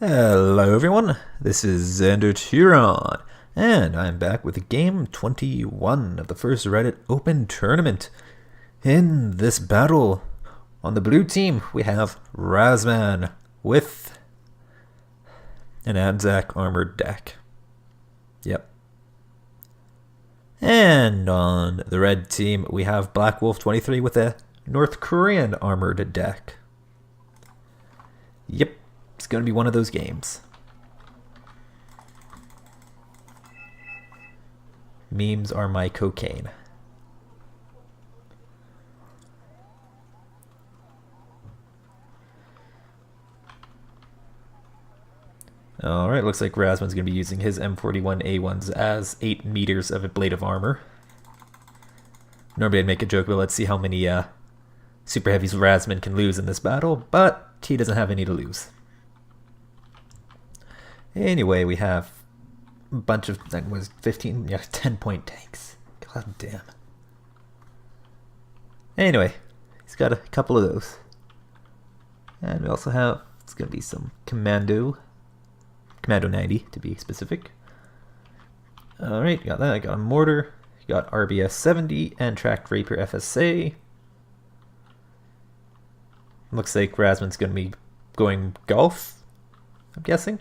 Hello everyone, this is Xander Turon, and I'm back with game 21 of the first Reddit Open Tournament. In this battle, on the blue team, we have Razzmann with an Anzac armored deck. Yep. And on the red team, we have blackwolf23 with a North Korean armored deck. Yep. It's going to be one of those games. Memes are my cocaine. Alright, looks like Razzmann's going to be using his M41A1s as 8 meters of a blade of armor. Normally I'd make a joke, but let's see how many super heavies Razzmann can lose in this battle, but he doesn't have any to lose. Anyway, we have a bunch of, that was 15, yeah, 10-point tanks. God damn. Anyway, he's got a couple of those. And we also have, it's going to be some Commando 90 to be specific. Alright, got that. I got a mortar, got RBS 70 and tracked Rapier FSA. Looks like Razzmann's going to be going golf, I'm guessing.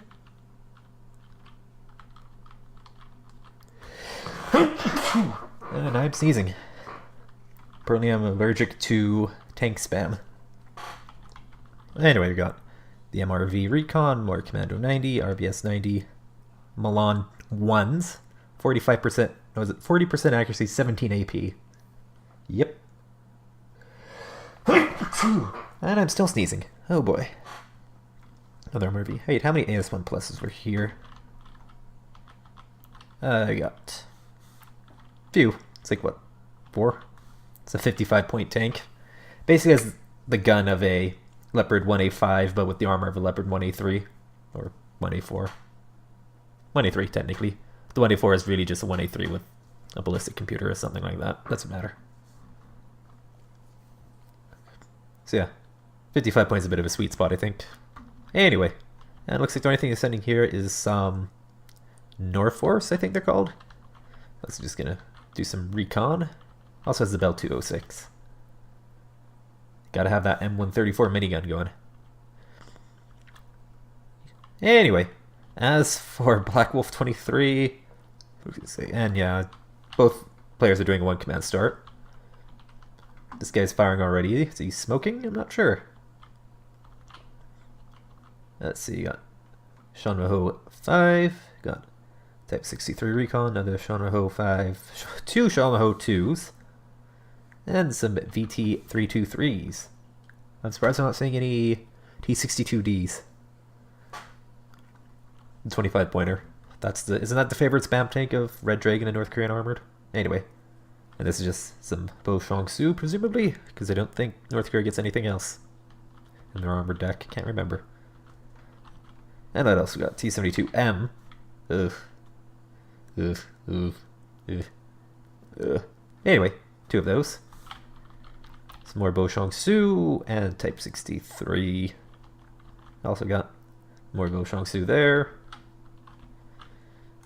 And I'm sneezing. Apparently I'm allergic to tank spam. Anyway, we got the MRV Recon, more Commando 90, RBS 90, Milan 1s, 45%, was it 40% accuracy, 17 AP. Yep. And I'm still sneezing. Oh boy. Another MRV. Hey, how many AS1 pluses were here? I got few. It's like what, 4? It's a 55-point tank. Basically has the gun of a Leopard 1A5, but with the armor of a Leopard 1A3 or 1A4. 1A3 technically. The 1A4 is really just a 1A3 with a ballistic computer or something like that. Doesn't matter. So yeah, 55 points is a bit of a sweet spot, I think. Anyway, and it looks like the only thing he's sending here is some Norforce, I think they're called. Let's just gonna do some recon. Also has the Bell 206. Gotta have that M134 minigun going. Anyway, as for blackwolf23, and yeah, both players are doing a 1-command start. This guy's firing already. Is he smoking? I'm not sure. Let's see, you got Shanmaho 5, got Type 63 Recon, another Shanmaho 5, 2 Shanmaho 2s, and some VT323s. I'm surprised I'm not seeing any T62Ds. 25-pointer. Isn't that the favorite spam tank of Red Dragon and North Korean Armored? Anyway, and this is just some Bo Shang-Su, presumably, because I don't think North Korea gets anything else in their armored deck. Can't remember. And I also got T72M. Ugh. Ugh. Ugh. Ugh. Ugh. Anyway, 2 of those. Some more Bo Shang-Su and Type 63. Also got more Bo Shang-Su there.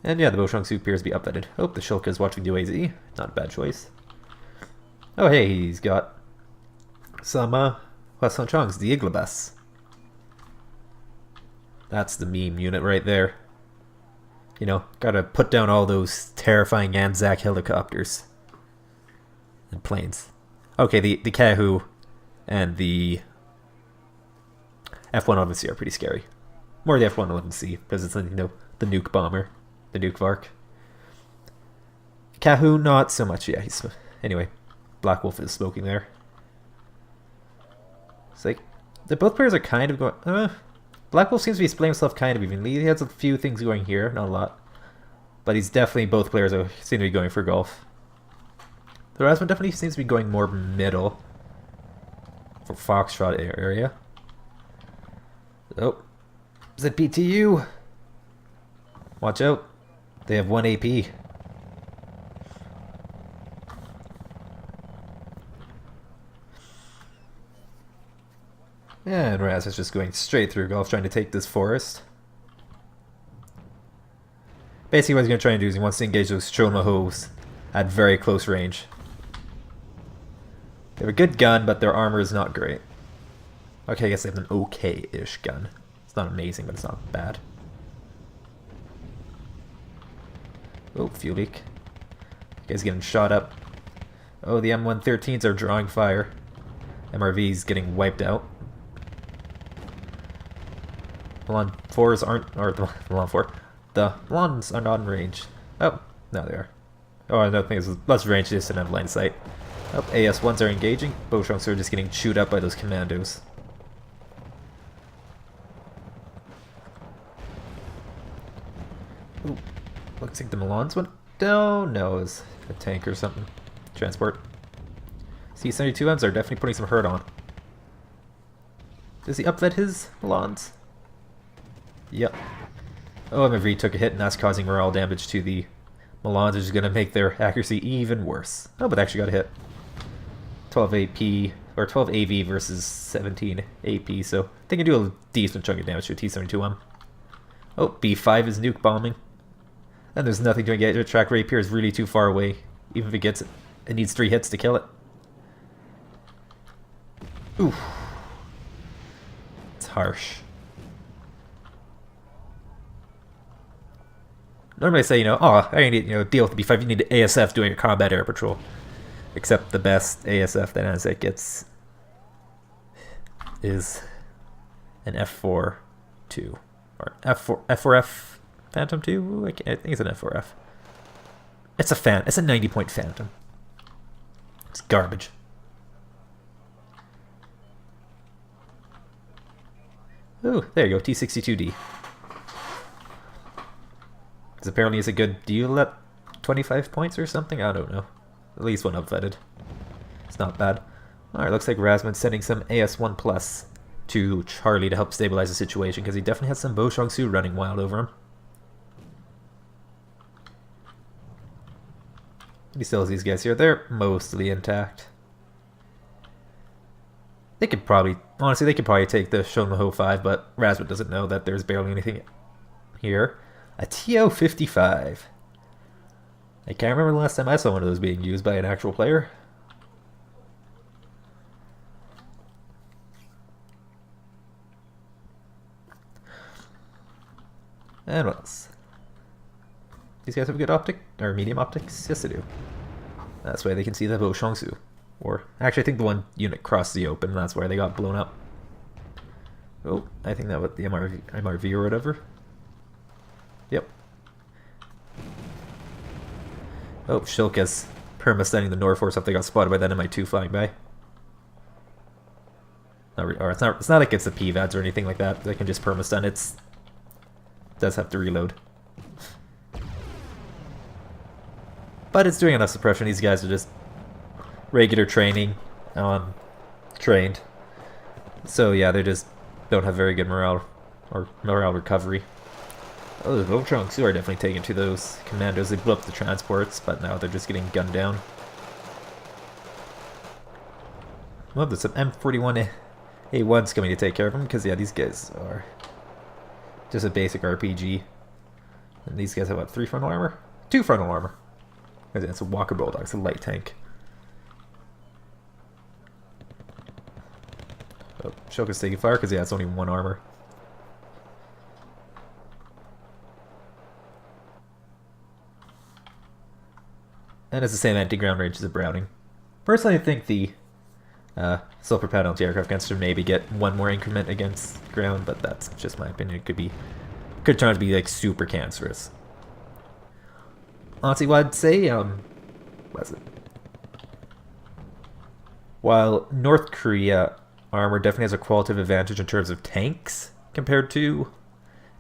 And yeah, the Bo Shang-Su appears to be updated. Oh, the Shulk is watching UAZ. Not a bad choice. Oh hey, he's got some Hwasun Chong's, the Iglobus. That's the meme unit right there. You know, gotta put down all those terrifying Anzac helicopters and planes. Okay, the Kahu and the F-111C are pretty scary. More the F-111C, because it's like, you know, the nuke bomber, the nuke Vark. Kahu, not so much. Yeah, he's... Anyway, Blackwolf is smoking there. It's like, both players are kind of going... Blackwolf seems to be splitting himself kind of evenly. He has a few things going here, not a lot. But he's definitely, both players seem to be going for golf. The Razzmann definitely seems to be going more middle for Foxtrot area. Oh, is it BTU? Watch out. They have 1 AP. And Raz is just going straight through golf, trying to take this forest. Basically what he's going to try and do is he wants to engage those Shonmahos at very close range. They have a good gun, but their armor is not great. Okay, I guess they have an okay-ish gun. It's not amazing, but it's not bad. Oh, fuel leak. Guy's getting shot up. Oh, the M113s are drawing fire. MRV's getting wiped out. Milan 4s aren't, or the Milan 4. The Milans are not in range. Oh, no they are. Oh, another thing is less range, they just didn't have line of sight. Oh, AS1s are engaging. Beauchamps are just getting chewed up by those commandos. Ooh, looks like the Milans went down. No, it was a tank or something. Transport. C-72Ms are definitely putting some hurt on. Does he upvet his Milans? Yep. Oh, MFV took a hit and that's causing morale damage to the Milans, which is going to make their accuracy even worse. Oh, but they actually got a hit. 12 AP, or 12 AV versus 17 AP, so they can do a decent chunk of damage to a T-72M. Oh, B5 is nuke bombing. And there's nothing doing it. Track Rapier is really too far away. Even if it gets it, it needs 3 hits to kill it. Oof. It's harsh. Normally I say, oh, I need deal with the B5. You need ASF doing a combat air patrol. Except the best ASF that ANZAC gets is an F4-2 or F4F Phantom 2. I think it's an F4F. It's a 90-point Phantom. It's garbage. Ooh, there you go, T-62D. Because apparently it's a good deal at 25 points or something? I don't know. At least one upvetted. It's not bad. Alright, looks like Razzmann's sending some AS1 Plus to Charlie to help stabilize the situation, because he definitely has some Beauchamps running wild over him. He still has these guys here. They're mostly intact. They could probably, honestly, they could probably take the Shonmaho 5, but Razzmann doesn't know that there's barely anything here. A TO-55. I can't remember the last time I saw one of those being used by an actual player. And what else? These guys have good optic, or medium optics? Yes, they do. That's why they can see the Beauchamps. Or, actually, I think the one unit crossed the open, and that's why they got blown up. Oh, I think that was the MRV or whatever. Yep. Oh, Shilka's perma-stunning the Norforce if they got spotted by that MI2 flying by. Or it's not like it's a PVADs or anything like that. They can just perma-stun. It does have to reload. But it's doing enough suppression. These guys are just regular training, trained. So yeah, they just don't have very good morale or morale recovery. Oh, the Beauchamps are definitely taken to those commandos. They blew up the transports, but now they're just getting gunned down. Well, there's some M41 A1s coming to take care of them, because yeah, these guys are just a basic RPG. And these guys have what, 3 frontal armor? 2 frontal armor. It's a Walker Bulldog, it's a light tank. Oh, Shoka's taking fire because yeah, it's only 1 armor. And it's the same anti-ground range as a Browning. Personally, I think the self-propelled anti-aircraft guns should maybe get 1 more increment against ground, but that's just my opinion. It could turn out to be like super cancerous. Honestly, what I'd say, what is it? While North Korea armor definitely has a qualitative advantage in terms of tanks compared to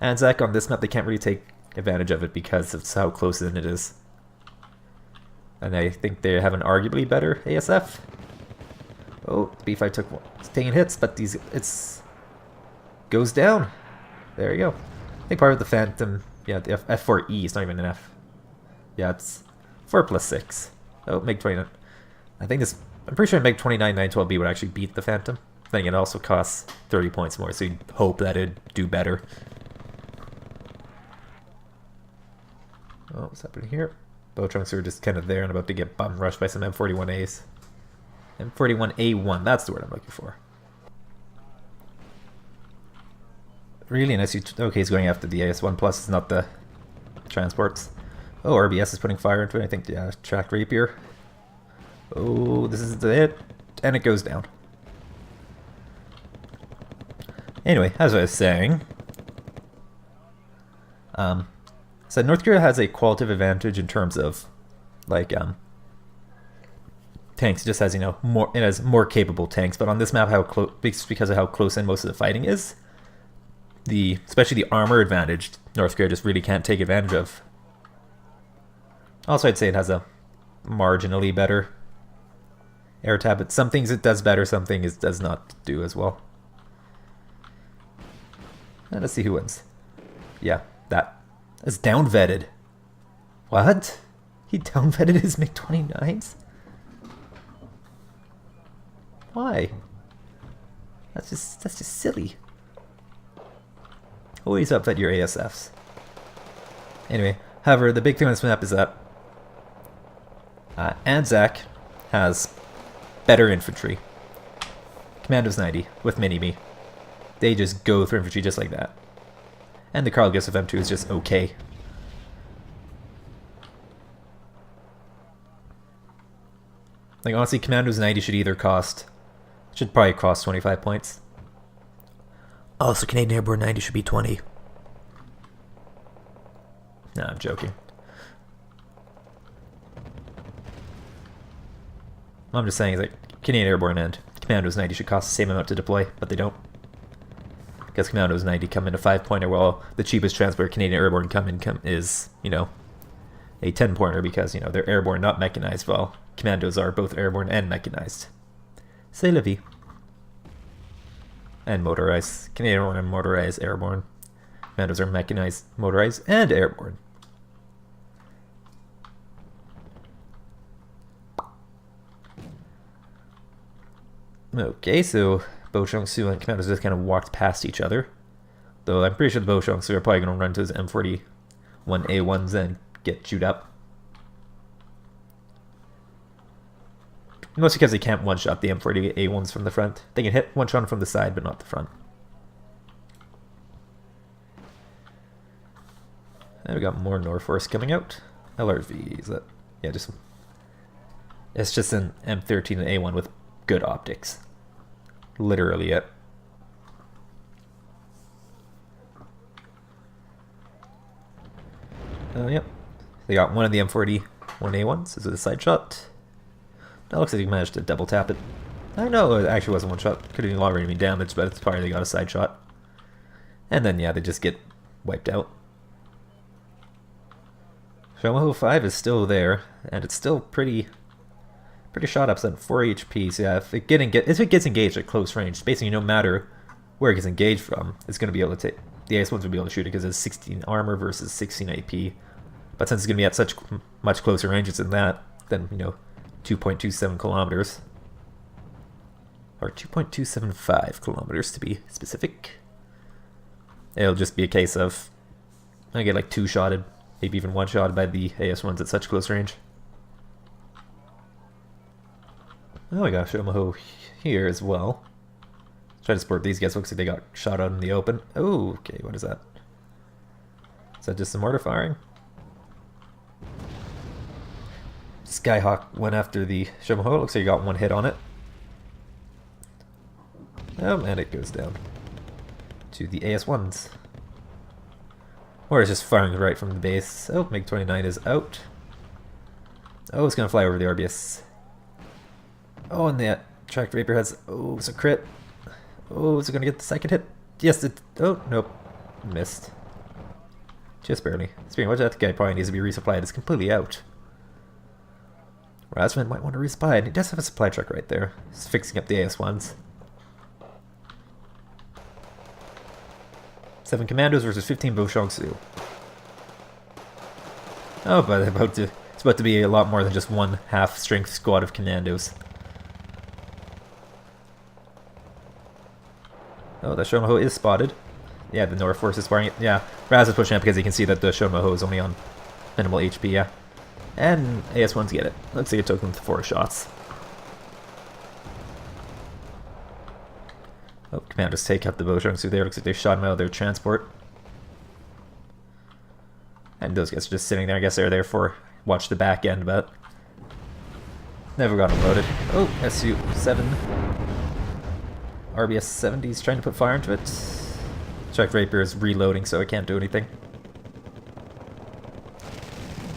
ANZAC, on this map they can't really take advantage of it because of how close in it is. And I think they have an arguably better ASF. Oh, B5 it's taking hits, but it's goes down. There you go. I think part of the Phantom, yeah, the F4E, it's not even an F. Yeah, it's 4+6. Oh, MiG-29. I'm pretty sure MiG-29 912B would actually beat the Phantom. I think it also costs 30 points more, so you'd hope that it'd do better. Oh, what's happening here? Bow trunks are just kind of there and about to get bum rushed by some M41As. M41A1, that's the word I'm looking for. Really? Unless you... Okay, he's going after the AS1 plus, it's not the transports. Oh, RBS is putting fire into it. I think, yeah, tracked rapier. Oh, this is it. And it goes down. Anyway, as I was saying... So North Korea has a qualitative advantage in terms of, like, tanks. It just has, you know, more. It has more capable tanks. But on this map, how close, because of how close in most of the fighting is, especially the armor advantage, North Korea just really can't take advantage of. Also, I'd say it has a marginally better air tab. But some things it does better, some things it does not do as well. And let's see who wins. Yeah, that's down vetted. What? He down vetted his MiG-29s? Why? That's just silly. Always upvet your ASFs. Anyway, however, the big thing on this map is that Anzac has better infantry. Commandos 90 with Mini-Me. They just go through infantry just like that. And the Carl Gustav M2 is just okay. Like, honestly, Commandos 90 should probably cost 25 points. Oh, so Canadian Airborne 90 should be 20. Nah, I'm joking. I'm just saying, like, Canadian Airborne and Commandos 90 should cost the same amount to deploy, but they don't. Because Commandos 90 come in a 5-pointer, while the cheapest transport Canadian Airborne is, you know, a 10-pointer because, you know, they're airborne, not mechanized, while Commandos are both airborne and mechanized. C'est la vie. And motorized. Canadian Airborne and motorized airborne. Commandos are mechanized, motorized, and airborne. Okay, so Bo-Chong-Su and Commandos just kind of walked past each other. Though I'm pretty sure the Bo-Chong-Su are probably going to run to his M41A1s and get chewed up. Mostly because they can't one-shot the M40A1s from the front. They can hit one-shot them from the side, but not the front. And we got more Norforce coming out. LRV, is that? Yeah, just... It's just an M13 and A1 with good optics. Literally it. Yep. They got one of the M41A1s. This is a side shot. That looks like he managed to double tap it. I know it actually wasn't one shot. Could have already been damaged, but it's probably they got a side shot. And then, yeah, they just get wiped out. Shomaho 5 is still there, and it's still pretty shot up at 4 HP. So yeah, if it gets engaged at close range, basically no matter where it gets engaged from, it's going to be able to take... The AS1s will be able to shoot it because it's 16 armor versus 16 AP. But since it's going to be at such much closer ranges than that, then, you know, 2.27 kilometers. Or 2.275 kilometers to be specific. It'll just be a case of... I get like 2-shotted, maybe even 1-shotted by the AS1s at such close range. Oh, I got Shomaho here as well. Try to support these guys. Looks like they got shot out in the open. Oh, okay, what is that? Is that just some mortar firing? Skyhawk went after the Shomaho. Looks like he got one hit on it. Oh, and it goes down to the AS1s. Or it's just firing right from the base. Oh, MiG-29 is out. Oh, it's going to fly over the RBS. Oh, and that tracked Rapier has... Oh, it's a crit. Oh, is it going to get the second hit? Yes, it... Oh, nope. Missed. Just barely. Speaking of which, that guy probably needs to be resupplied. It's completely out. Razzmann might want to resupply, and he does have a supply truck right there. He's fixing up the AS1s. 7 Commandos versus 15 Bo-Chong-Su. Oh, but it's about to be a lot more than just one half-strength squad of Commandos. Oh, the Shomaho is spotted. Yeah, the North Force is firing it. Yeah, Raz is pushing up because he can see that the Shomaho is only on Minimal HP, yeah. And AS1s get it. Looks like it took them 4 shots. Oh, commanders take out the Beauchamp there. Looks like they shot him out of their transport. And those guys are just sitting there. I guess they're there for watch the back end, but never got unloaded. Oh, SU-7. RBS-70's trying to put fire into it. Tracked Rapier is reloading, so I can't do anything.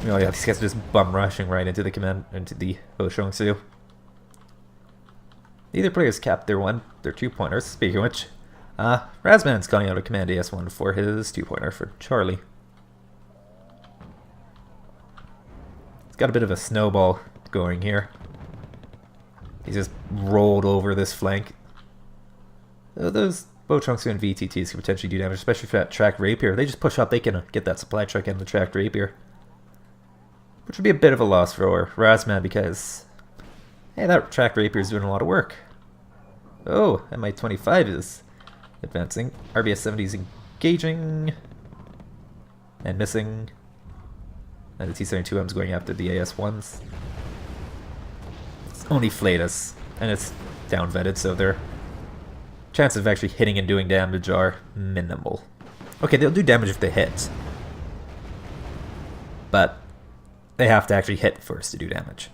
Oh yeah, these guys are just bum rushing right into the Beauchamp. Neither player's capped their 2-pointers. Speaking of which, Razzmann's calling out a command AS1 for his 2-pointer for Charlie. He's got a bit of a snowball going here. He's just rolled over this flank. Those Beauchamp and VTTs can potentially do damage, especially for that tracked Rapier. They just push up, they can get that supply truck and the tracked Rapier. Which would be a bit of a loss for Razzmann because, hey, that tracked Rapier is doing a lot of work. Oh, MI-25 is advancing. RBS-70 is engaging and missing. And the T-72M is going after the AS-1s. It's only Flatus, and it's down-vetted, so their chances of actually hitting and doing damage are minimal. Okay, they'll do damage if they hit. But they have to actually hit first to do damage.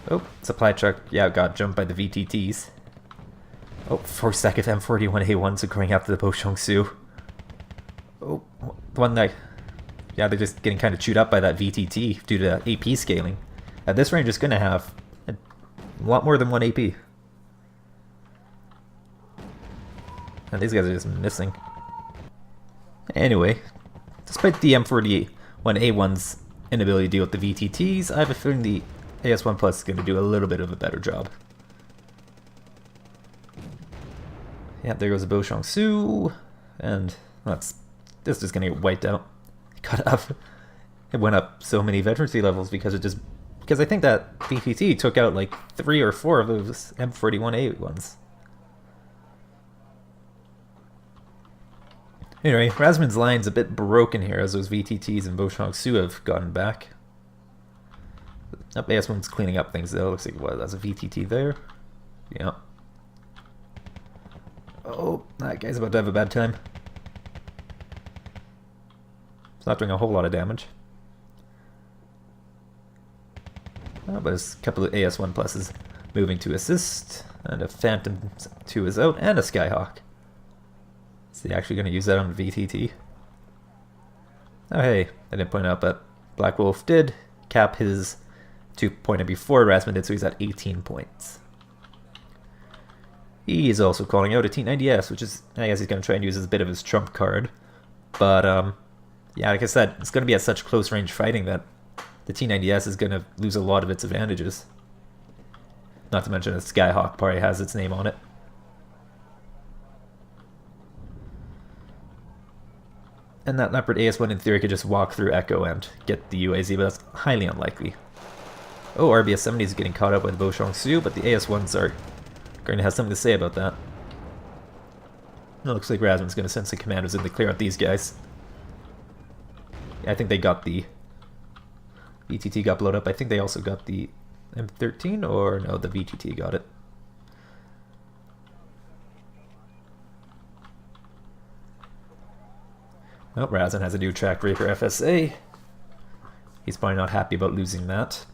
Oh, supply truck, yeah, got jumped by the VTTs. Oh, 4-second M41A1s are going after the Beauchamp. Oh, the one that, yeah, they're just getting kind of chewed up by that VTT due to AP scaling. At this range, it's going to have a lot more than 1 AP. And these guys are just missing. Anyway, despite the M41A1's inability to deal with the VTTs, I have a feeling the AS1 Plus is going to do a little bit of a better job. Yeah, there goes a Beauchamp, and this is going to get wiped out. It went up so many veterancy levels because I think that VTT took out like 3 or 4 of those M41A ones. Anyway, Razzmann's line's a bit broken here as those VTTs and Beauchamp have gotten back. Oh, AS1's cleaning up things though. Looks like, what, that's a VTT there? Yeah. Oh, that guy's about to have a bad time. It's not doing a whole lot of damage. Oh, but there's a couple of AS1 pluses moving to assist, and a Phantom 2 is out, and a Skyhawk. Is he actually going to use that on VTT? Oh hey, I didn't point out, but Black Wolf did cap his 2-pointer before Razzmann did, so he's at 18 points. He's also calling out a T90S, which is, I guess he's going to try and use as a bit of his trump card. But, yeah, like I said, it's going to be at such close range fighting that the T90S is going to lose a lot of its advantages. Not to mention that Skyhawk probably has its name on it. And that Leopard AS1 in theory could just walk through Echo and get the UAZ, but that's highly unlikely. Oh, RBS-70 is getting caught up with Beauchamp, but the AS1s are going to have something to say about that. It looks like Razzmann's going to send some commanders in to clear out these guys. Yeah, I think they got the VTT got blown up. I think they also got the M13, or no, the VTT got it. Oh, Razzmann has a new tracked Rapier FSA. He's probably not happy about losing that.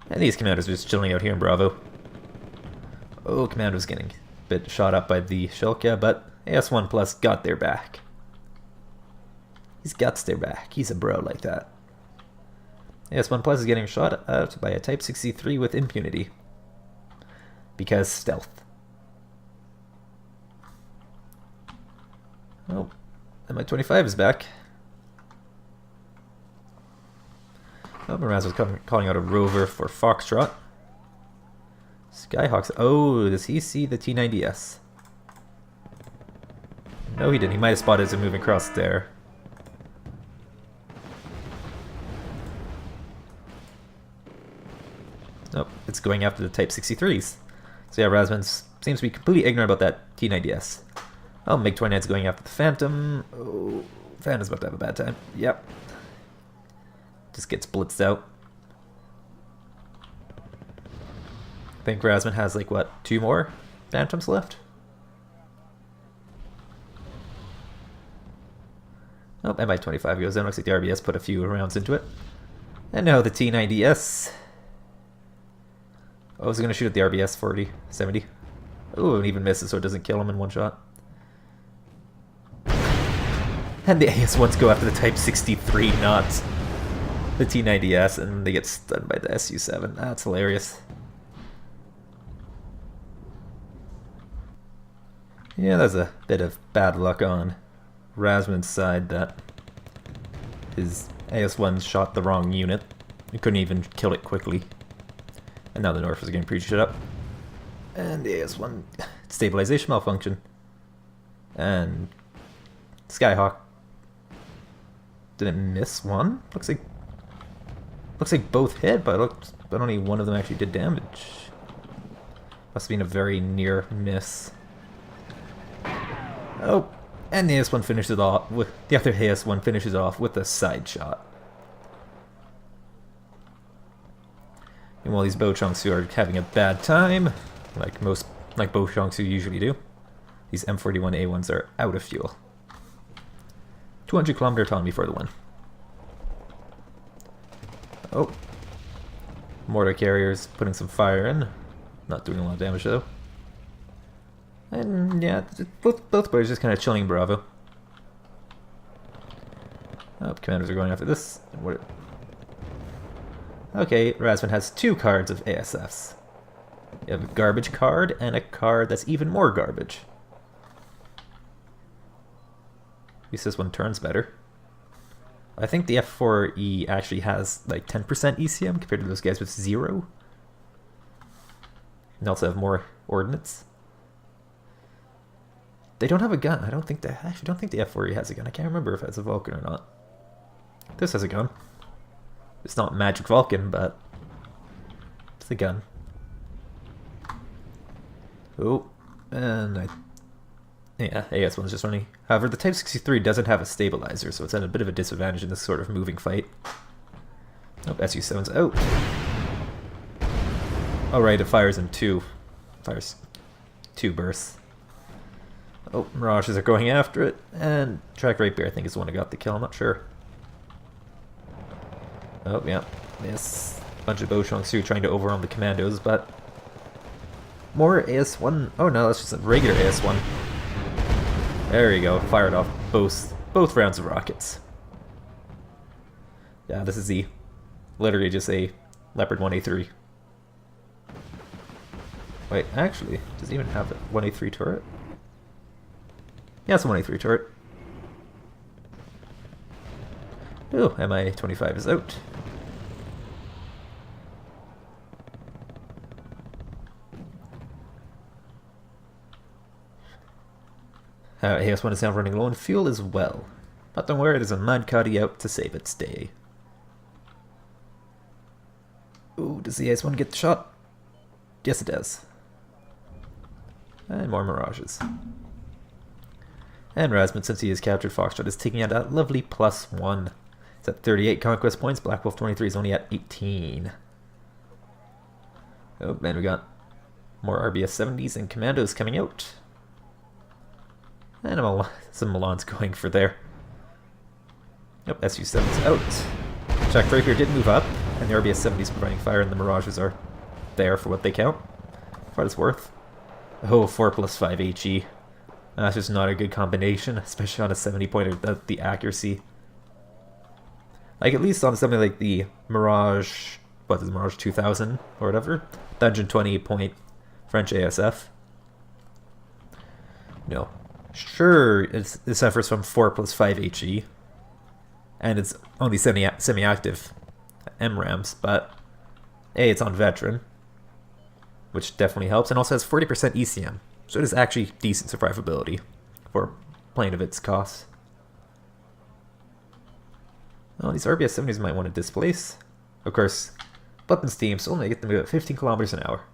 And these commanders are just chilling out here in Bravo. Oh, Commando's getting a bit shot up by the Shulka, but AS1 Plus got their back. He's got their back. He's a bro like that. AS1 Plus is getting shot out by a Type 63 with impunity. Because stealth. Oh, MI-25 is back. Oh, Miraz was calling out a rover for Foxtrot. Skyhawks. Oh, does he see the T90S? No, he didn't. He might have spotted it moving across there. Nope, it's going after the Type 63s. So yeah, Razzmann seems to be completely ignorant about that T90S. Oh, MiG-29's going after the Phantom. Oh, Phantom's about to have a bad time. Yep. Just gets blitzed out. I think Razzmann has like, what, 2 more Phantoms left? Oh, Mi-25 goes down. Looks like the RBS put a few rounds into it. And now the T90S. Oh, I was going to shoot at the RBS 40, 70. Oh, and even misses so it doesn't kill him in one shot. And the AS-1s go after the Type 63, not the T90S, and they get stunned by the Su-7. That's hilarious. Yeah, that's a bit of bad luck on Razzmann's side that his AS-1 shot the wrong unit. He couldn't even kill it quickly. And now the North is getting pretty shit up. And the AS-1 stabilization malfunction. And Skyhawk didn't miss one. Looks like both hit, but only one of them actually did damage. Must have been a very near miss. Oh, and the AS-1 finishes it off with the other AS-1 finishes it off with a side shot. And while these Bo Chong-su are having a bad time, like Bo Chong-su usually do, these M41A1s are out of fuel. 200 kilometer autonomy for the win. Oh, mortar carriers putting some fire in, not doing a lot of damage though. And yeah, both players just kind of chilling Bravo. Oh, commanders are going after this. Okay, Razzmann has 2 cards of ASFs. You have a garbage card and a card that's even more garbage. At least this one turns better. I think the F4E actually has like 10% ECM compared to those guys with 0. And also have more ordnance. They don't have a gun. I actually don't think the F4E has a gun. I can't remember if it has a Vulcan or not. This has a gun. It's not Magic Vulcan, but it's a gun. Oh, and yeah, AS-1's just running. However, the Type 63 doesn't have a stabilizer, so it's at a bit of a disadvantage in this sort of moving fight. Oh, Su-7's out. Oh right, it fires in 2. Fires 2 bursts. Oh, Mirages are going after it, and Track Rapier I think is the one who got the kill, I'm not sure. Oh, yeah. Yes. Bunch of Bo Chong-su trying to overwhelm the commandos, but more AS-1. Oh no, that's just a regular AS-1. There you go. Fired off both rounds of rockets. Yeah, this is literally just a Leopard 1A3. Wait, actually, does it even have a 1A3 turret? Yeah, it's a 1A3 turret. Oh, Mi-25 is out. AS-1 is now running low on fuel as well. But don't worry, there's a Mad Cuddy out to save its day. Ooh, does the AS-1 get the shot? Yes, it does. And more Mirages. And Razzmann, since he has captured Foxtrot, is taking out that lovely +1. It's at 38 conquest points. blackwolf23 is only at 18. Oh, man, we got more RBS 70s and commandos coming out. And some Milan's going for there. Yep, Su-7's out. Jack Drapier did move up, and the RBS 70's providing fire, and the Mirages are there for what they count. For what it's worth. Oh, 4+5 HE. That's just not a good combination, especially on a 70-pointer, the accuracy. Like, at least on something like the Mirage, what is it, Mirage 2000 or whatever? 120-point French ASF. No. Sure, it suffers from 4+5 HE, and it's only semi-active MRAMs, but A, it's on Veteran, which definitely helps, and also has 40% ECM, so it is actually decent survivability for a plane of its cost. Oh, these RBS 70s might want to displace. Of course, weapons teams only get to move at 15 kilometers an hour.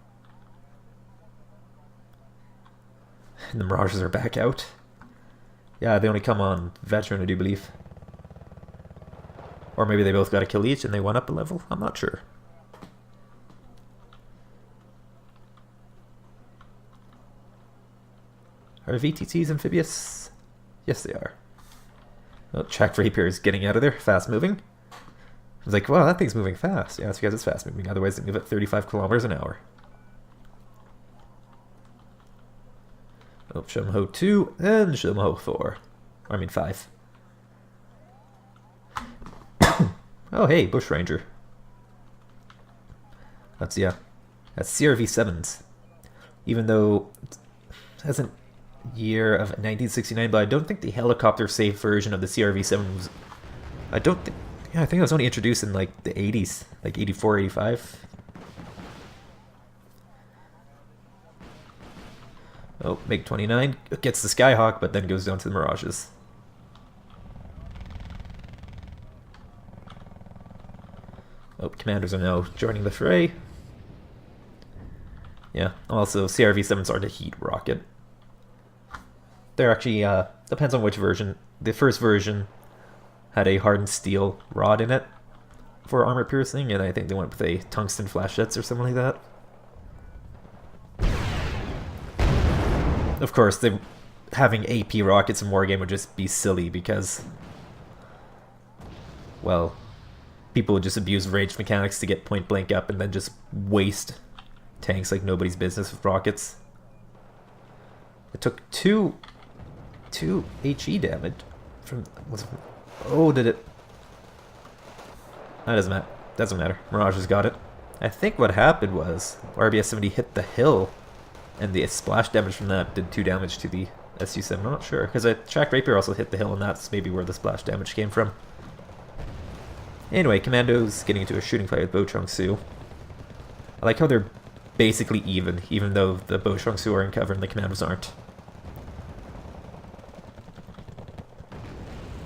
And the Mirages are back out. Yeah, they only come on Veteran, I do believe. Or maybe they both got a kill each and they went up a level. I'm not sure. Are VTTs amphibious? Yes, they are. Oh, Jack Rapier is getting out of there. Fast moving. I was like, wow, that thing's moving fast. Yeah, it's because it's fast moving. Otherwise, they move at 35 kilometers an hour. Oh, Shumho 2 and Shumho 4. I mean 5. Oh, hey, Bushranger. That's, yeah. That's CRV7s. Even though it hasn't year of 1969, but I don't think the helicopter safe version of the CRV7 was... I don't think... Yeah, I think it was only introduced in, like, the 80s. Like, 84, 85. Oh, MiG-29 gets the Skyhawk, but then goes down to the Mirages. Oh, commanders are now joining the fray. Yeah, also CRV-7s are the heat rocket. They're actually, depends on which version. The first version had a hardened steel rod in it for armor piercing, and I think they went with a tungsten flashets or something like that. Of course, having AP rockets in Wargame would just be silly because, well, people would just abuse ranged mechanics to get point blank up and then just waste tanks like nobody's business with rockets. It took two HE damage from... Oh, did it? That doesn't matter. Mirage has got it. I think what happened was RBS-70 hit the hill, and the splash damage from that did 2 damage to the SU-7. I'm not sure, because Jack Rapier also hit the hill, and that's maybe where the splash damage came from. Anyway, Commandos getting into a shooting fight with Bo Chung-Soo. I like how they're basically even though the Bo Chung-Soo are in cover and the Commandos aren't.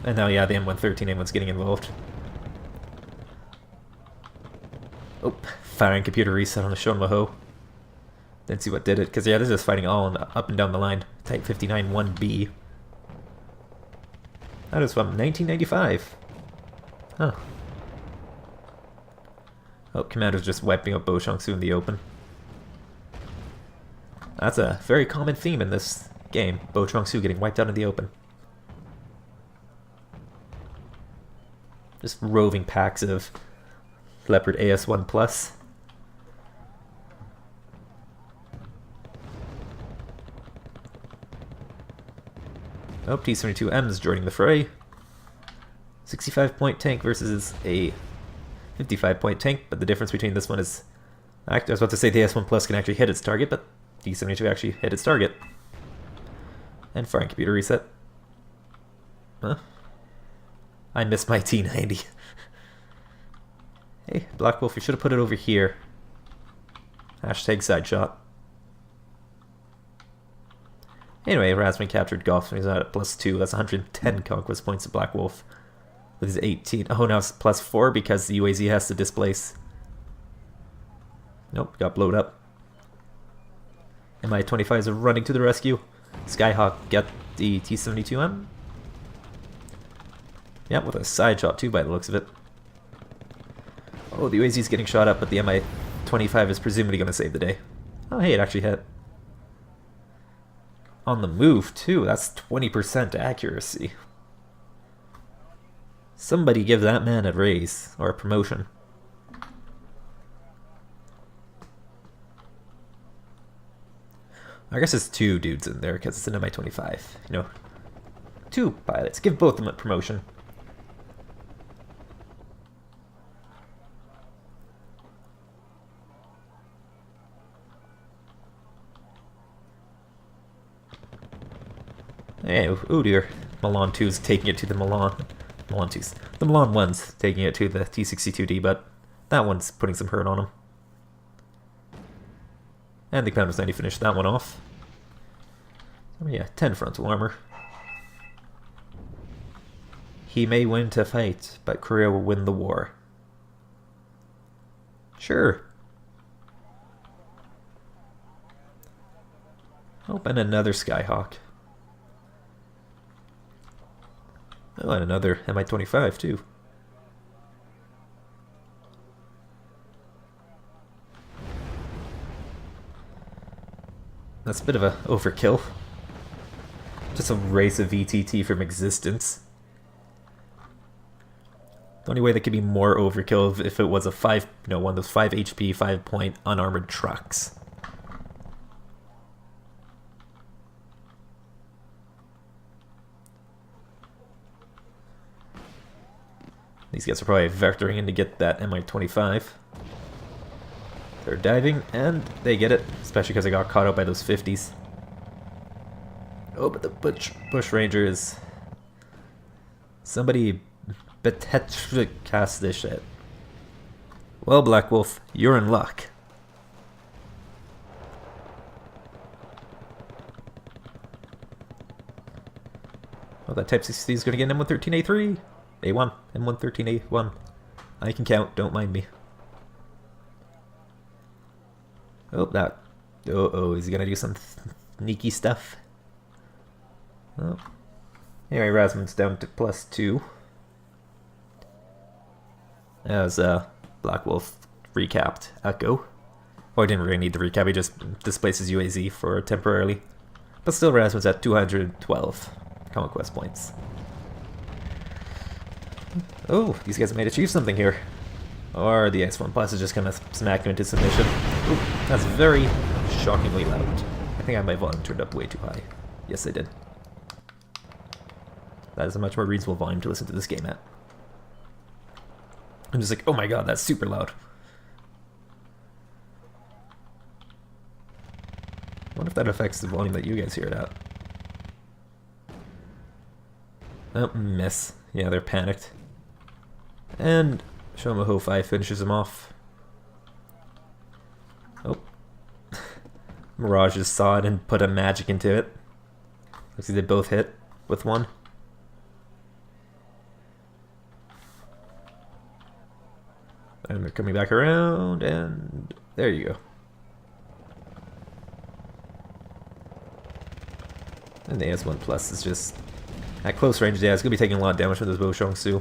And now, yeah, the M113 M1's getting involved. Oh, firing computer reset on the Shonmaho. Didn't see what did it, because yeah, they're just fighting all up and down the line. Type 59 1B. That is from 1995. Huh. Oh, Commando's just wiping up Bo Chung-Soo in the open. That's a very common theme in this game. Bo Chung-Soo getting wiped out in the open. Just roving packs of Leopard AS1 Plus. Oh, T-72M's joining the fray. 65-point tank versus a 55-point tank, but the difference between this one is... I was about to say the AS1 Plus can actually hit its target, but T-72 actually hit its target. And firing computer reset. Huh? I missed my T-90. Hey, Black Wolf, you should have put it over here. Hashtag side shot. Anyway, Razzmann captured Golf. He's at +2. That's 110 conquest points to Black Wolf. With his 18. Oh, now it's +4 because the UAZ has to displace. Nope, got blowed up. Mi-25s are running to the rescue. Skyhawk get the T-72M. Yep, with a side shot too by the looks of it. Oh, the UAZ is getting shot up, but the Mi-25 is presumably going to save the day. Oh, hey, it actually hit. On the move, too. That's 20% accuracy. Somebody give that man a raise, or a promotion. I guess it's 2 dudes in there, because it's an Mi-25. You know, 2 pilots. Give both of them a promotion. Hey, oh dear. Milan 2's taking it to the Milan 2's. The Milan 1's taking it to the T-62D, but that one's putting some hurt on him. And the Commander's 90 finished that one off. Oh yeah, 10 frontal armor. He may win to fight, but Korea will win the war. Sure. Oh, and another Skyhawk. Oh, and another Mi-25 too. That's a bit of a overkill. Just a race of VTT from existence. The only way that could be more overkill if it was a one of those 5 HP, 5-point unarmored trucks. These guys are probably vectoring in to get that Mi-25. They're diving, and they get it, especially because they got caught out by those 50s. Oh, but the bush ranger is... Somebody cast this shit. Well, Black Wolf, you're in luck. Oh, that Type 60 is going to get an M113A3. A1. M113A1. I can count, don't mind me. Oh, that. Oh, is he going to do some sneaky stuff? Oh. Anyway, Razzmann's down to +2. As Black Wolf recapped Echo. Well, I didn't really need to recap, he just displaces UAZ for temporarily. But still, Razzmann's at 212 conquest points. Oh, these guys might achieve something here. Or the X1 Plus is just gonna smack him into submission. Ooh, that's very shockingly loud. I think I have my volume turned up way too high. Yes, I did. That is a much more reasonable volume to listen to this game at. I'm just like, oh my god, that's super loud. I wonder if that affects the volume that you guys hear it at. Oh, miss. Yeah, they're panicked. And Shomoho 5 finishes him off. Oh. Mirage just saw it and put a magic into it. Looks like they both hit with one. And they're coming back around, and there you go. And the AS1 Plus is just at close range. Yeah, it's gonna be taking a lot of damage from this Boshong-Su.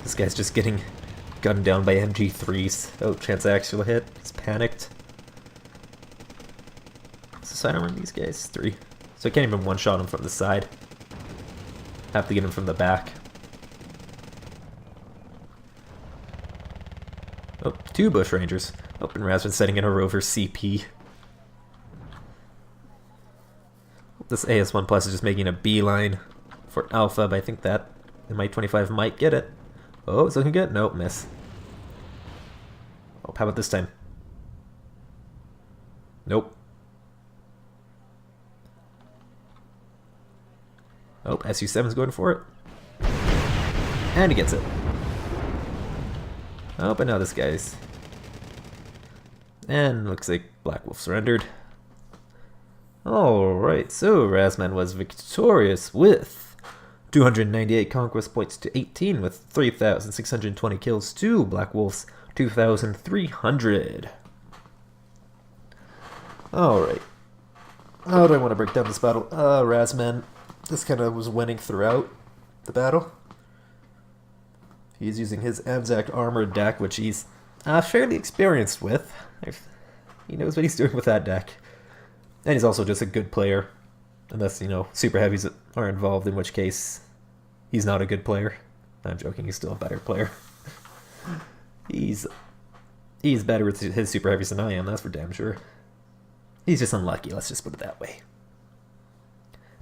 This guy's just getting gunned down by MG3s. Oh, chance to actually hit. He's panicked. What's the side armor on these guys? 3. So I can't even one-shot him from the side. Have to get him from the back. Oh, 2 Bush Rangers. Oh, and Razzmann setting in a rover CP. This AS1 Plus is just making a beeline for Alpha, but I think that Mi-25 might get it. Oh, it's looking good. Nope, miss. Oh, how about this time? Nope. Oh, SU-7's going for it. And he gets it. Oh, but now this guy's... And looks like Black Wolf surrendered. Alright, so Razzmann was victorious with 298 conquest points to 18 with 3,620 kills to Black Wolf's 2,300. Alright. How do I want to break down this battle? Razzmann just kind of was winning throughout the battle. He's using his Anzac armored deck, which he's fairly experienced with. He knows what he's doing with that deck. And he's also just a good player. Unless, you know, super heavies are involved, in which case he's not a good player. I'm joking, he's still a better player. He's better with his super heavies than I am, that's for damn sure. He's just unlucky, let's just put it that way.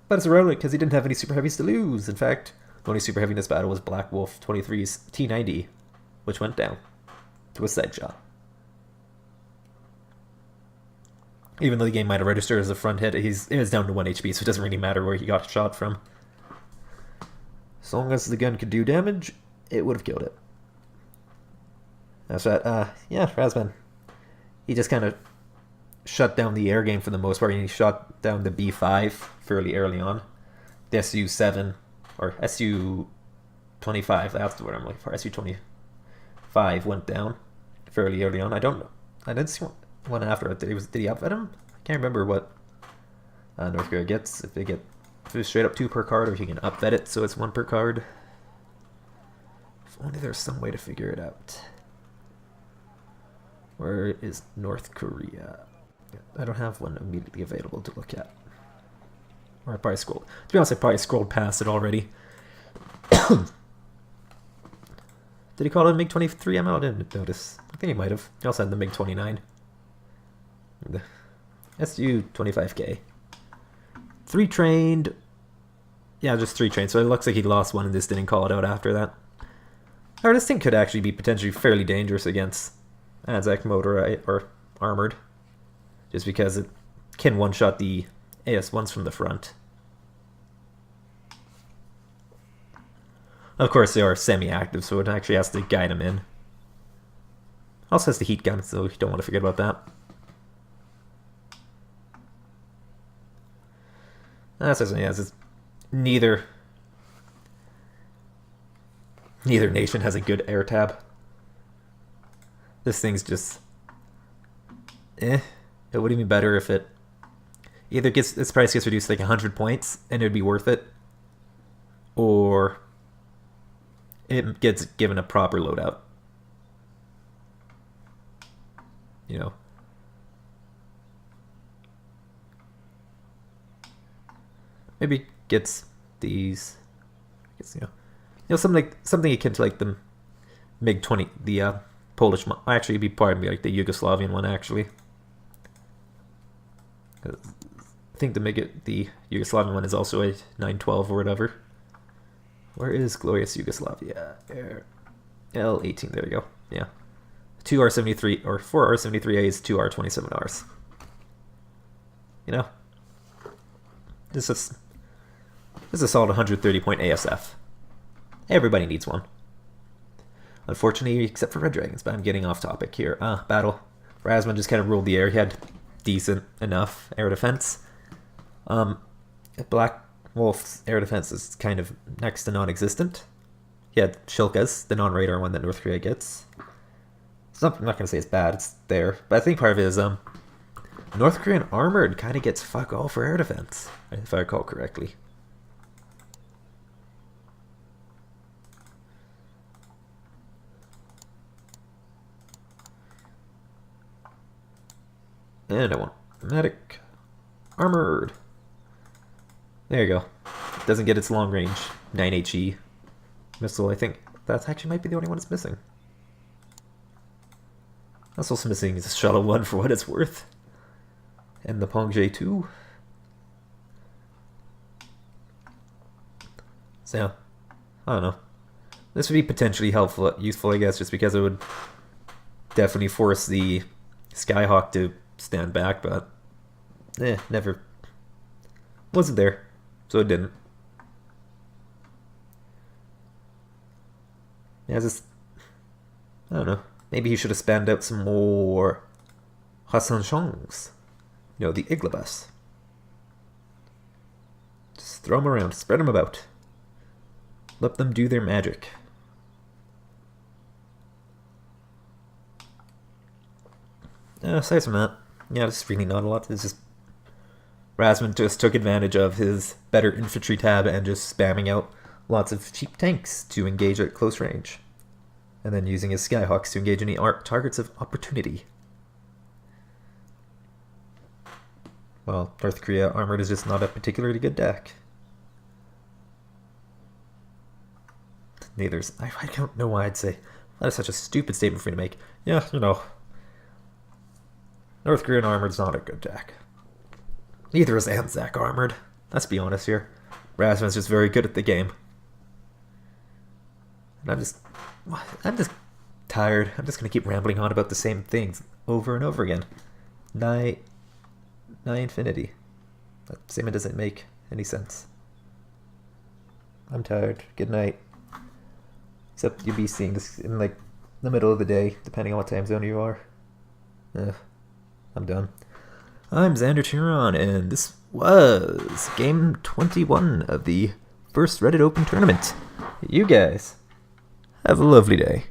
But it's irrelevant because he didn't have any super heavies to lose. In fact, the only super heavy in this battle was Black Wolf 23's T90, which went down to a side shot. Even though the game might have registered as a front hit, it was down to 1 HP, so it doesn't really matter where he got shot from. As long as the gun could do damage, it would have killed it. That's right. Yeah, Razzmann. He just kind of shut down the air game for the most part, and he shot down the B5 fairly early on. The SU-7, or SU-25, that's the word I'm looking for. SU-25 went down fairly early on. I don't know. I didn't see one. one after it. Did he outfit him? I can't remember what North Korea gets. If they get straight up 2 per card, or if you can upvet it so it's 1 per card. If only there's some way to figure it out. Where is North Korea? I don't have one immediately available to look at. Or I probably scrolled. To be honest, I probably scrolled past it already. Did he call it a MiG-23 ammo? I didn't notice. I think he might have. He also had the MiG-29. The SU-25K. 3 trained. Yeah, just 3 trained. So it looks like he lost one and just didn't call it out after that. Or this thing could actually be potentially fairly dangerous against Anzac motor or armored. Just because it can one-shot the AS-1s from the front. Of course, they are semi-active, so it actually has to guide them in. Also has the heat gun, so you don't want to forget about that. That's what it has. Neither nation has a good air tab. This thing's just It would even be better if it either its price gets reduced to like 100 points and it'd be worth it, or it gets given a proper loadout. You know. Maybe gets these, something akin to like the MiG-20, the Polish, actually it'd be part of like the Yugoslavian one actually. I think the Yugoslavian one is also a 912 or whatever. Where is glorious Yugoslavia? L18, there we go. Yeah. 2 R73, or 4 R73As, 2 R27Rs. You know? This is a solid 130 point ASF. Everybody needs one. Unfortunately, except for Red Dragons, but I'm getting off topic here. Battle. Razzmann just kind of ruled the air. He had decent enough air defense. Black Wolf's air defense is kind of next to non-existent. He had Shilka's, the non-radar one that North Korea gets. I'm not going to say it's bad, it's there. But I think part of it is North Korean armored kind of gets fuck all for air defense, if I recall correctly. And I want medic armored. There you go. Doesn't get its long range 9HE missile. I think that actually might be the only one it's missing. That's also missing is Shuttle 1 for what it's worth. And the Pongje 2. So yeah, I don't know. This would be potentially useful, I guess, just because it would definitely force the Skyhawk to stand back, but never wasn't there, so it didn't. Yeah, I don't know. Maybe he should have spanned out some more Hassan Shongs. You know, the Iglobus. Just throw them around, spread them about. Let them do their magic. Aside from that, yeah, there's really not a lot. It's just Razzmann just took advantage of his better infantry tab and just spamming out lots of cheap tanks to engage at close range. And then using his Skyhawks to engage any targets of opportunity. Well, North Korea armored is just not a particularly good deck. Neither's. I don't know why I'd say that is such a stupid statement for me to make. Yeah, you know, North Korean armored's not a good deck. Neither is Anzac armored. Let's be honest here. Razzmann's just very good at the game. And I'm just tired. I'm just gonna keep rambling on about the same things over and over again. Nigh infinity. That statement doesn't make any sense. I'm tired. Good night. Except you'll be seeing this in like the middle of the day, depending on what time zone you are. I'm done. I'm Xander Chiron, and this was game 21 of the first Reddit Open tournament. You guys have a lovely day.